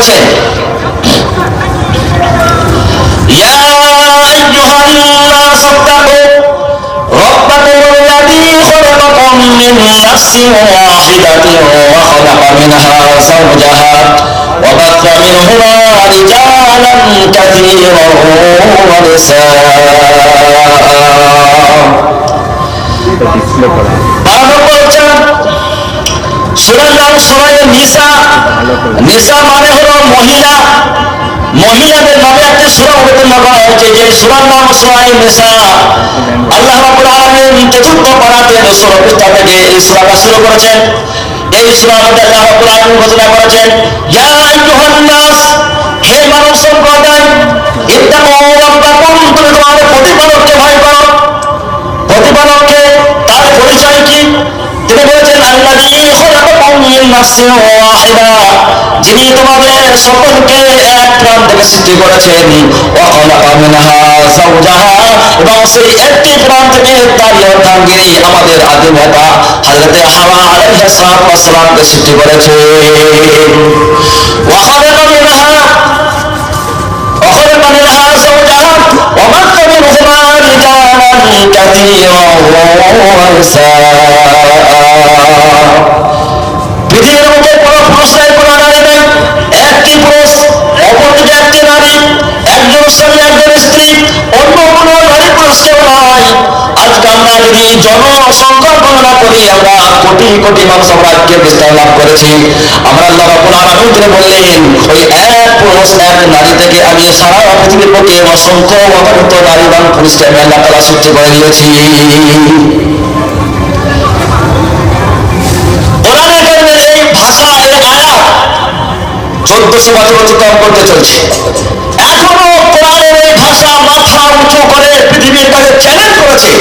করেছেন, ইয়া আইয়ুহান-নাস ইত্তাকু রাব্বাকুমুল্লাযী খালাকাকুম মিন নাফসিন ওয়াহিদাতিন ওয়া খালাকা মিনহা যাওজাহা ওয়া বাথা মিনহুমা রিজালান কাসীরান ওয়া নিসাআ। সূরার নাম সূরা নিসা। নিসা মানে হলো মহিলা, মহিলাদের নামে একটি সূরা অবতীর্ণ করা হয়েছে, যে সূরার নাম সূরা নিসা। আল্লাহ রাব্বুল আলামিন চতুর্থ পারাতে ১৬ পৃষ্ঠা থেকে এই সূরাটা শুরু করেছেন। এই সূরার মধ্যে আল্লাহ রাব্বুল আলামিন ঘোষণা করেছেন, ইয়া আইয়ুহান নাস, হে মানব সম্প্রদায়, ইত্তাকু রাব্বাকুম, তুমি তোমাদের প্রতিপালককে ভয় করো। প্রতিপালককে, তার পরিচয় কি? তিনি বলেছেন, আল্লাযী খালাকাকুম মিন নাফসিন ওয়াহিদা, যিনি তোমাদের সকলকে এক প্রাণ থেকে সৃষ্টি করেছেন, ওয়া খালাকা মিনহা যাওজাহা, এবং সেই একটি প্রাণ থেকে তার অর্ধাঙ্গিনী আমাদের আদি মাতা হযরত হাওয়া আলাইহিস সালামকে সৃষ্টি করেছেন। ওয়া খালাকা মিনহা যাওজাহা ওয়া বাথা মিনহুমা রিজালান কাসীরান ওয়া নিসাআ। পৃথিবীর মধ্যে কোনো পুরুষ নাই, কোনো নারী নাই, একটি পুরুষ, অপরদিকে একটি নারী, একজন স্বামী একজন স্ত্রী, অন্য কোনো নারী পুরুষ কেউ নয়। আজকে আমরা যদি জনসংখ্যা গণনা করি, আমরা কোটি কোটি মানুষ আমরা আজকে বিস্তার লাভ করেছি। আমরা আল্লাহ রাব্বুল আলামিন তিনি বললেন, ওই এক পুরুষ এক নারী থেকে আমি সারা পৃথিবীর বুকে অসংখ্য অগণিত নারীবান পুরুষকে আমি আল্লাহ তাআলা সৃষ্টি করে দিয়েছি। এই ভাষা, এই আয়াত 1400 বছর অতিক্রম করতে চলছে। এখনো কোরআনের এই ভাষা মাথা উঁচু করে পৃথিবীর কাছে চ্যালেঞ্জ করেছে।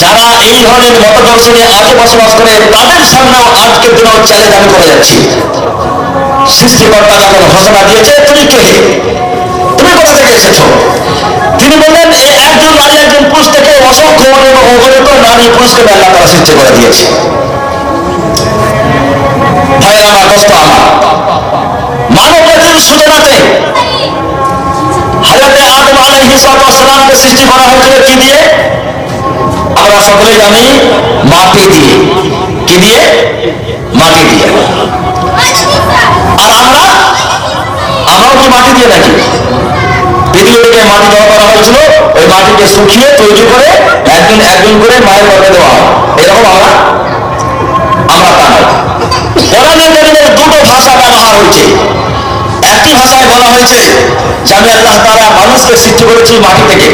যারা এই ধরনের মতদর্শনে আজও বসবাস করে, তাদের সামনেও আজকের দিনেও চ্যালেঞ্জ আমি করে যাচ্ছি। সৃষ্টিকর্তা যখন ঘোষণা দিয়েছে, তুমি কে, তুমি কোথা থেকে এসেছো? তিনি বললেন, এই একজন নারী একজন পুরুষ থেকে অসংখ্য অগণিত নারী পুরুষকে আল্লাহ তাআলা সৃষ্টি করে দিয়েছে। ভাই আমার, দোস্ত আমার, মানব জাতির সূচনাতে হযরত আদম আলাইহিস সালামকে সৃষ্টি করা হয়েছিল কি দিয়ে? আমরা সকলে জানি, মাটি দিয়ে। কি দিয়ে? মাটি দিয়ে। আর আমরাও কি মাটি দিয়ে নাকি? পৃথিবীকে মাটি দেওয়া করা হয়েছিল, ওই মাটিকে শুকিয়ে তৈরি করে একজন একজন করে মায়ের গর্ভে দেওয়া হয়। এরকম আমরা তা নয়। কোরআনের কারিমের দুটো ভাষা ব্যবহার হয়েছে। একটি ভাষায় বলা হয়েছে যে আমি আল্লাহ তাআলা মানুষকে সৃষ্টি করেছি মাটি থেকে।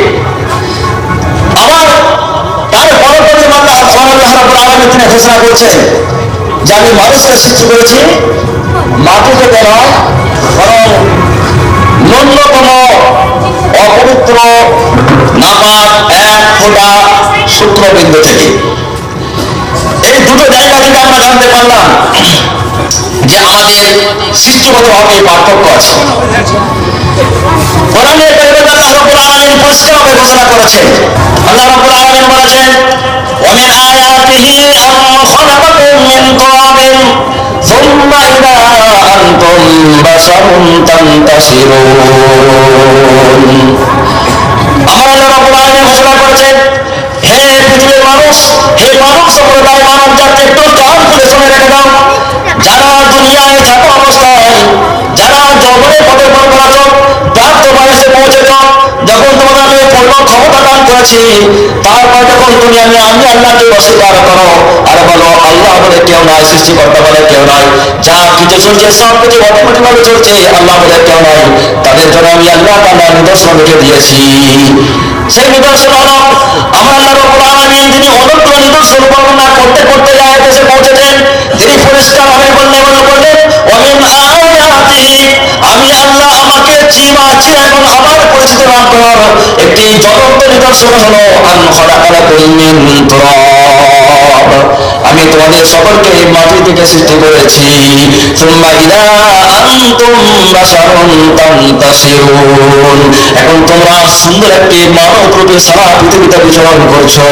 আবার তার পরবর্তী আল্লাহ রাব্বুল আলামিন তিনি ঘোষণা করেছেন যে আমি মানুষকে সৃষ্টি করেছি মাটি থেকে নয়, বরং ন্যূনতম অপবিত্র নাপাক এক ফোঁটা সূত্রবিন্দু থেকে। এই দুটো জায়গা থেকে আমরা জানতে পারলাম যে আমাদের সৃষ্টিগতভাবে পার্থক্য আছে। কোরআনের কারিমে আল্লাহ রাব্বুল আলামিন পরিষ্কারভাবে ঘোষণা করেছেন। আল্লাহ রাব্বুল আলামিন বলেছেন, ওয়া মিন আয়াতিহি আন খালাকাকুম মিন তুরাবিন সুম্মা ইযা আনতুম বাশারুন তানতাশিরুন। আমার আল্লাহ রাব্বুল আলামিন ঘোষণা করেছেন, হে পৃথিবীর মানুষ, হে মানব সম্প্রদায়, মানব জাতি, একটু কান খুলে শুনে রেখে দাও। যারা দুনিয়ায় থাকা অবস্থায়, যারা যৌবনে পদার্পণ করেছ, প্রাপ্ত বয়সে পৌঁছেছ, যখন তোমাদের আমি পূর্ণ ক্ষমতা দান করেছি, তারপর যখন তুমি আমি আল্লাহকে অস্বীকার করো আর বলো আল্লাহ বলে কেউ নাই, সৃষ্টিকর্তা বলে কেউ নাই, যা কিছু চলছে সব কিছু অটোমেটিকভাবে চলছে, আল্লাহ বলে কেউ নাই, তাদের জন্য আমি আল্লাহ তাআলা নিদর্শন রেখে দিয়েছি। সেই নিদর্শন হলো আমার আল্লাহ রাব্বুল আলামিন যিনি অনন্ত নিদর্শন বর্ণনা করতে করতে আয়াতে এসে পৌঁছেছেন, তিনি পরিষ্কারভাবে বললেন, ওমিন আয়াতি, আমি আল্লাহ আমাকে চিনা এবং আমার পরিচিতি লাভ করার একটি জ্বলন্ত নিদর্শন হলো আন খালাকাকুম মিন তুরাব, আমি তোমাদের সকলকে মাটি থেকে সৃষ্টি করেছি। সুম্মা ইযা আনতুম বাশারুন তানতাশিরুন, এখন তোমরা সুন্দর একটি মানব রূপে সারা পৃথিবীতে বিচরণ করছো।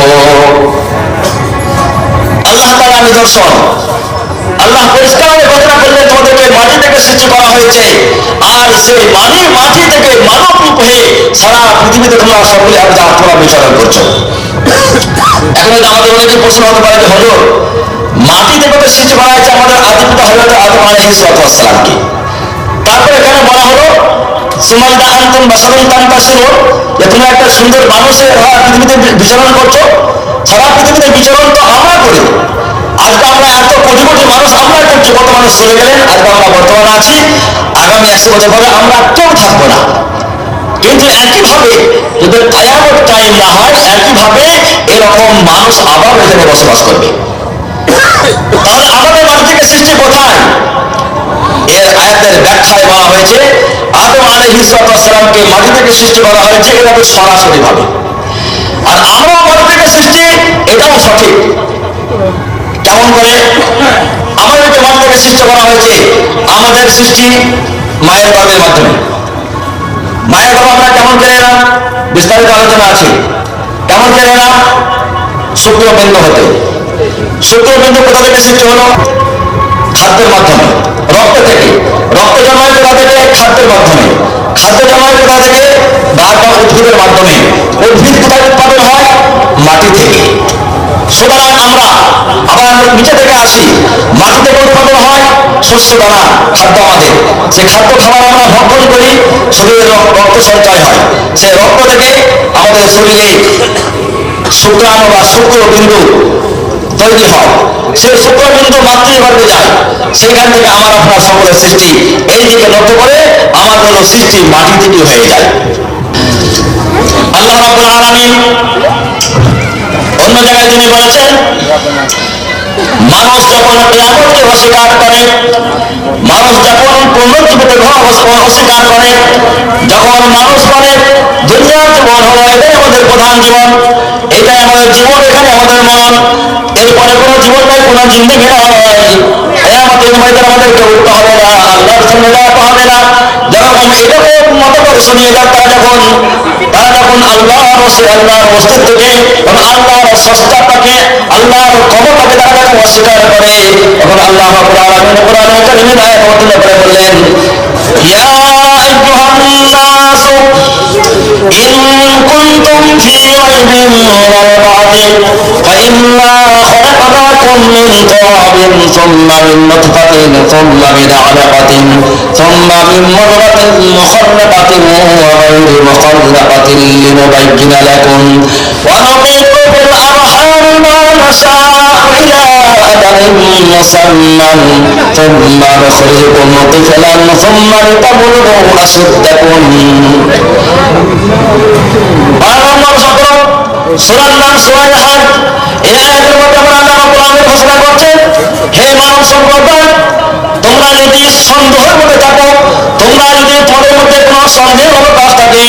আল্লাহ তাআলা নিদর্শন, আল্লাহ পরিষ্কারভাবে ঘোষণা করলেন তোমাদেরকে মাটি থেকে সৃষ্টি করা হয়েছে। হয়েছে, আর সেই মাটি থেকে মানব রূপ হয়ে সারা পৃথিবীতে তোমরা সকলে তোমরা বিচরণ করছো। এখন আমাদের অনেকে প্রশ্ন হতে পারে যে হলো মাটি থেকে তো সৃষ্টি করা হয়েছে আমাদের আদিপিতা হযরত আদম আলাইহিস সালামকে, তারপরে এখানে বলা হলো সুমাইদা আনতুম বাশারুন তানতাশিরুন, যে তুমি একটা সুন্দর মানুষের পৃথিবীতে বিচরণ করছো। সারা পৃথিবীতে বিচরণ তো আমরা করি, আজকে আমরা এত কোটি কোটি মানুষ আমরা করছি, কত মানুষ চলে গেলেন, আজকে আমরা বর্তমানে আছি, আগামী 100 বছর পরে আমরা কেউ থাকবো না। কিন্তু একইভাবে যদি কিয়ামত কায়েম না হয়, একইভাবে এরকম মানুষ আবার এখানে বসবাস করবে। তাহলে আমাদের মাটি থেকে সৃষ্টি কোথায়? এর আয়াতের ব্যাখ্যায় বলা হয়েছে আদম আলাইহিস সালামকে মাটি থেকে সৃষ্টি করা হয়েছে, এটা তো সরাসরি ভাবে। আর আমরা মাটি থেকে সৃষ্টি, এটাও সঠিক। কেমন করে? আমাদেরকে মাটি থেকে সৃষ্টি করা হয়েছে, আমাদের সৃষ্টি মায়ের গর্ভের মাধ্যমে। মায়ের গর্ভ আমরা কেমন করে এলাম? বিস্তারিত আলোচনা আছে। কেমন করে এলাম? শুক্রবিন্দু হতে। শুক্রবিন্দু কোথা থেকে সৃষ্টি হলো? খাদ্যের মাধ্যমে। রক্ত থেকে। রক্ত জন্মায় কোথা থেকে? খাদ্যের মাধ্যমে। খাদ্য জন্মায় কোথা থেকে? গাছ বা উদ্ভিদের মাধ্যমে। উদ্ভিদ কোথায় উৎপাদন হয়? মাটি থেকে। সুতরাং আমরা আবার নিচে থেকে আসি, মাটি থেকে উৎপাদন হয় শস্য দানা, খাদ্য আমাদের। সেই খাদ্য খাবার আমরা ভক্ষণ করি, শরীরে রক্ত সঞ্চয় হয়। সেই রক্ত থেকে আমাদের শরীরে শুক্রাণু বা শুক্রবিন্দু তৈরি হয়। সেই শুক্রবিন্দু মাতৃগর্ভে যায়, সেইখান থেকে আমার আপনার সকলের সৃষ্টি। এই দিকে লক্ষ্য করে আমাদের সৃষ্টি মাটি থেকে হয়ে যায়। আল্লাহ রাব্বুল আলামিন অন্য জায়গায় তিনি বলেছেন, মানুষ যখন কিয়ামতকে অস্বীকার করে, মানুষ যখন পুনরুজ্জীবিত অস্বীকার করে, যখন মানুষ বলে দুনিয়ার জীবন হলো এটাই আমাদের প্রধান জীবন, এটাই আমাদের জীবন, এখানে আমাদের মরণ, এরপরে কোনো জীবন নেই, কোনো জিন্দেগি নয়, কিয়ামতের ময়দানে আমাদেরকে উঠতে হবে না, আল্লাহর সামনে দাঁড়াতে হবে না, যখন এরকম মত করে শুনিয়ে যান, তারা যখন আল্লাহর অস্তিত্বকে এবং আল্লাহর সত্তাটাকে, আল্লাহর ক্ষমতাকে তারা যখন অস্বীকার করে, তখন আল্লাহ রাব্বুল আলামিন কোরআনে কারীমে আয়াত অবতীর্ণ করে বললেন, ইয়া আইয়ুহান নাস ইন কুনতুম ফি রাইবিন মিনাল বা'থি ফাইন্না খলাকনাকুম মিন তুরাবিন সুম্মা মিন নুতফাতিন সুম্মা মিন আলাকাতিন সুম্মা মিন মুদগাতিন মুখাল্লাকাতিন ওয়া গায়রি মুখাল্লাকাতিন লিনুবায়্যিনা লাকুম ওয়া নুকিরু ফিল আরহাম মা নাশা'উ ইলা আজালিন মুসাম্মান সুম্মা নুখরিজুকুম তিফলান সুম্মা লিতাবলুগু আশুদ্দাকুম। 12 নম্বর সূরার নাম সূরা হাজ। এই আয়াতের মধ্যে আল্লাহ রাব্বুল আলামিন ঘোষণা করছেন, হে মানব সম্প্রদায়, তোমরা যদি সন্দেহের মধ্যে থাকো, তোমরা যদি তোমাদের মধ্যে কোনো সন্দেহ অবকাশ থাকে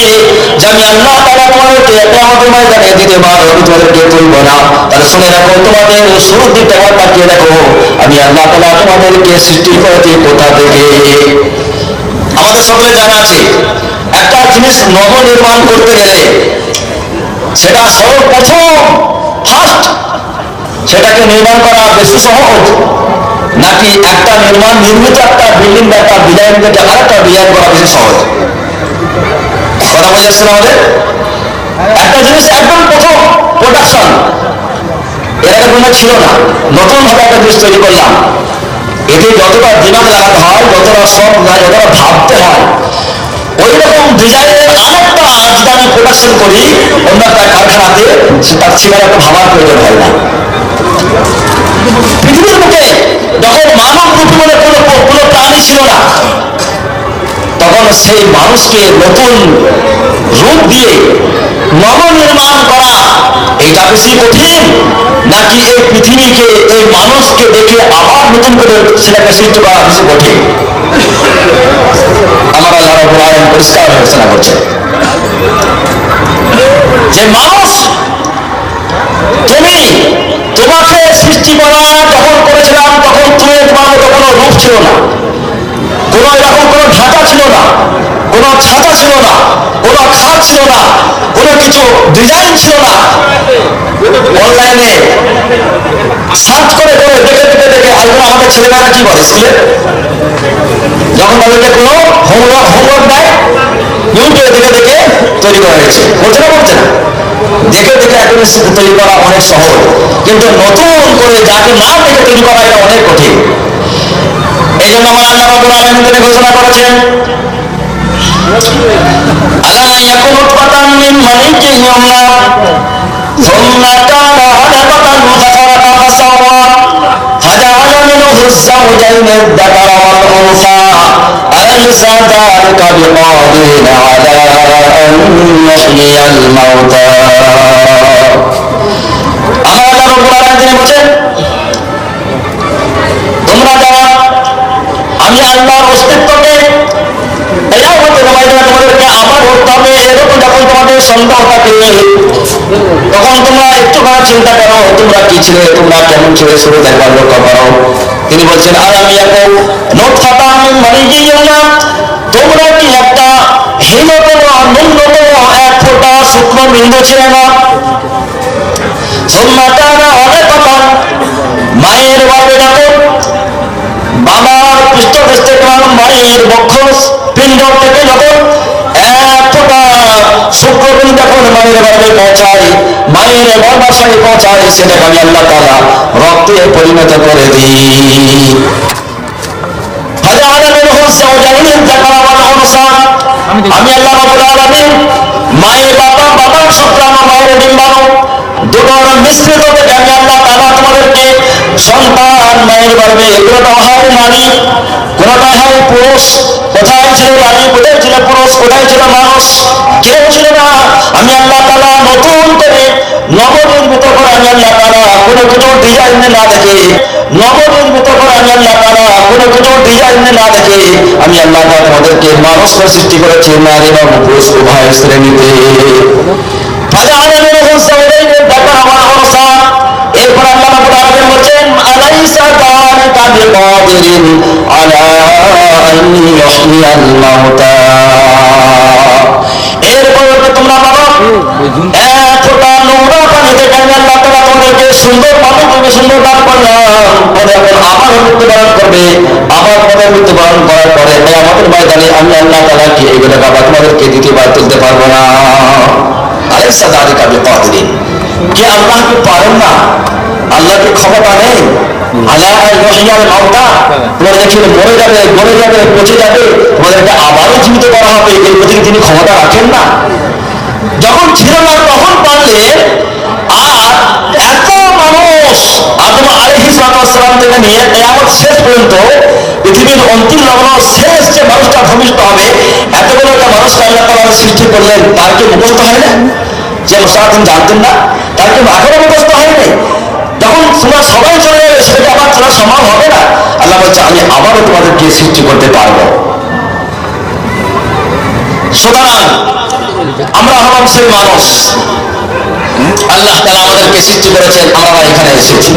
যে আমি আল্লাহ তাআলা তোমাদেরকে কিয়ামতের ময়দানে দিতে পারবো, আমি তোমাদেরকে তুলব না, তাহলে শুনে রাখো, তোমাদের শুরুর দিকটা একবার তাকিয়ে দেখো, আমি আল্লাহ তাআলা তোমাদেরকে সৃষ্টি করেছি কোথা থেকে। আমাদের সকলে জানা আছে, একটা জিনিস নবনির্মাণ করতে গেলে সেটা সর্বপ্রথম ফার্স্ট সেটাকে নির্মাণ করা বেশি সহজ, নাকি একটা নির্মিত একটা বিল্ডিং বা একটা ডিজাইন থেকে আরেকটা ডিজাইন করা বেশি সহজ? কথা বোঝা যাচ্ছে আমাদের? একটা জিনিস একদম প্রথম প্রোডাকশন, এর আগে কোনো ছিল না, নতুন ভাবে একটা জিনিস তৈরি করলাম, এতে যতটা দিমাগ লাগাতে হয়, যতটা সব যতটা ভাবতে হয়, ওই রকম ডিজাইনের আরেকটা যদি আমি প্রোডাকশন করি অন্য একটা কারখানাতে, তার ছিল একটা ভাবার প্রয়োজন হয় না। পৃথিবীর বুকে যখন মানব রূপী বলে কোনো প্রাণী ছিল না, তখন সেই মানুষকে নতুন রূপ দিয়ে নবনির্মাণ করা এটা বেশি কঠিন, নাকি এই পৃথিবীকে, এই মানুষকে দেখে আবার নতুন করে সেটাকে সৃষ্টি করা বেশি কঠিন? আমার আল্লাহ রাব্বুল আলামিন পরিষ্কার ঘোষণা করছে যে মানুষ, তোমাকে সৃষ্টি করা যখন করেছিলাম, তখন তুমি তোমার মতো কোনো রূপ ছিল না, কোনো এরকম কোনো ঢাকা ছিল না, কোনো ছাতা ছিল না, কোনো খাট ছিল না, কোনো কিছু ডিজাইন ছিল না। অনলাইনে সার্চ করে দেখে আজকাল আমাদের ছেলেমেয়েরা কি বলে স্কুলে, যখন তাদেরকে কোনো হোমওয়ার্ক দেয়, ইউটিউবে দেখে দেখে তৈরি করা হয়েছে, বলছে না বলছে না, দেখে দেখে অ্যাকুরেসি তৈরি করা অনেক সহজ, কিন্তু নতুন করে যাকে না দেখে তৈরি করা এটা অনেক কঠিন। এই জন্য আমার আল্লাহ রাব্বুল আলামিন তিনি ঘোষণা করেছেন, আলা ইয়াকুনু নutfatan মিন মানিয়্যিন ইউমনা থুম্মা কানা আলাকাতান ফাখালাকা ফাসাওয়া ফাজাআলা মিনহু الزوجين الذكر والأنثى أليس ذلك بقادر على أن يحيي الموتى। আমার আল্লাহ রাব্বুল আলামিন তিনি বলেন, তোমরা যারা আমি আল্লাহর অস্তিত্বকে কিয়ামতের ময়দানে তোমাদেরকে আবার করতে হবে, এরকম যখন তোমাদের সন্দেহ থাকে তখন তোমরা একটুখানি চিন্তা করো তোমরা কি ছিলে, তোমরা কেমন ছিলে, শুরু দেখবার লক্ষ্য করো। তিনি বলছেন, আর আমি এখন নutfatan মিন মানিয়্যিন ইউমনা, তোমরা কি একটা হীনতম ন্যূনতম এক ফোঁটা শুক্রবিন্দু ছিলে না, সুম্মা কানা আলাকাতান, মায়ের গর্ভে যখন বাবার পৃষ্ঠদেশ থেকে মায়ের বক্ষ পিণ্ড থেকে যখন এক ফোঁটা শুক্রবিন্দু যখন মায়ের গর্ভে পৌঁছায়, মায়ের গর্ভাশয়ে পৌঁছায়, সেটাকে আমি আল্লাহ তাআলা রক্তে পরিণত করে দিই। ফাজাআলা মিনহু الزوجين الذكر والأنثى, আমি আল্লাহ রাব্বুল আলামিন মায়ের বাবার শুক্রাণু মায়ের ডিম্বাণু দুটোর মিশ্রিত থেকে আমি আল্লাহ তাআলা তোমাদেরকে সন্তান মায়ের গর্ভে, কোনটা হয় নারী কোনটা হয় পুরুষ, কোথায় ছিল নারী কোথায় ছিল পুরুষ, কোথায় ছিল মানুষ, কেউ ছিল না। আমি আল্লাহ তাআলা নতুন করে নবনির্মিত করে আমি আল্লাহ তাআলা কোনো কিছু ডিজাইনে না দেখে, নবনির্মিত করে আমি আল্লাহ তাআলা কোনো কিছু ডিজাইনে না দেখে আমি আল্লাহ তাআলা তোমাদেরকে মানুষকে সৃষ্টি করেছি নারী এবং পুরুষ উভয় শ্রেণীতে। ফাজাআলা মিনহু الزوجين الذكر والأنثى, এরপর আল্লাহ রাব্বুল আলামিন বলেন, আলাইসা যালিকা বিকাদিরিন আলা আন ইউহইয়াল মাউতা। এরপর তোমরা বাবা এক ফোঁটা নোংরা পানি থেকে আমি আল্লাহ তাআলা তোমাদেরকে সুন্দর পানি থেকে সুন্দর দান করলাম, পরে এখন আবার মৃত্যুবরণ করবে, আবার পরে মৃত্যুবরণ করার পরে কিয়ামতের ময়দানে আমি আল্লাহ তাআলা কি এগুলো বাবা তোমাদেরকে দ্বিতীয়বার তুলতে পারবো না। আলাইসা যালিকা বিকাদিরিন, কে আল্লাহ কি পারেন না, আল্লাহকে ক্ষমতা নেই। আলা আন ইউহইয়াল মাউতা, তোমরা দেখি মরে যাবে গড়ে যাবে পচে যাবে, তোমাদেরকে আবারও জীবিত করা হবে, এর প্রতি তিনি ক্ষমতা রাখেন না? যখন ছিল না তখন পারলেন। আর এত মানুষ আদম আলাইহিস সালাম থেকে নিয়ে কিয়ামত শেষ পর্যন্ত পৃথিবীর অন্তিম লগ্ন শেষ যে মানুষটা ভূমিষ্ঠ হবে, এতগুলো একটা মানুষকে আল্লাহ তাআলা সৃষ্টি করলেন, তার কি মুখস্থ হয় না? যে সারাদিন জানতেন না, তার কি এখনো মুখস্থ হয়নি? যখন তোমরা সবাই চলে যাবে সেটা আবার তোমরা সমান হবে না। আল্লাহ বলছে, আমি আবারও তোমাদেরকে সৃষ্টি করতে পারবো। সুতরাং আমরা হলাম সেই মানুষ, আল্লাহ তাআলা আমাদেরকে সৃষ্টি করেছেন, আমরা এখানে এসেছি।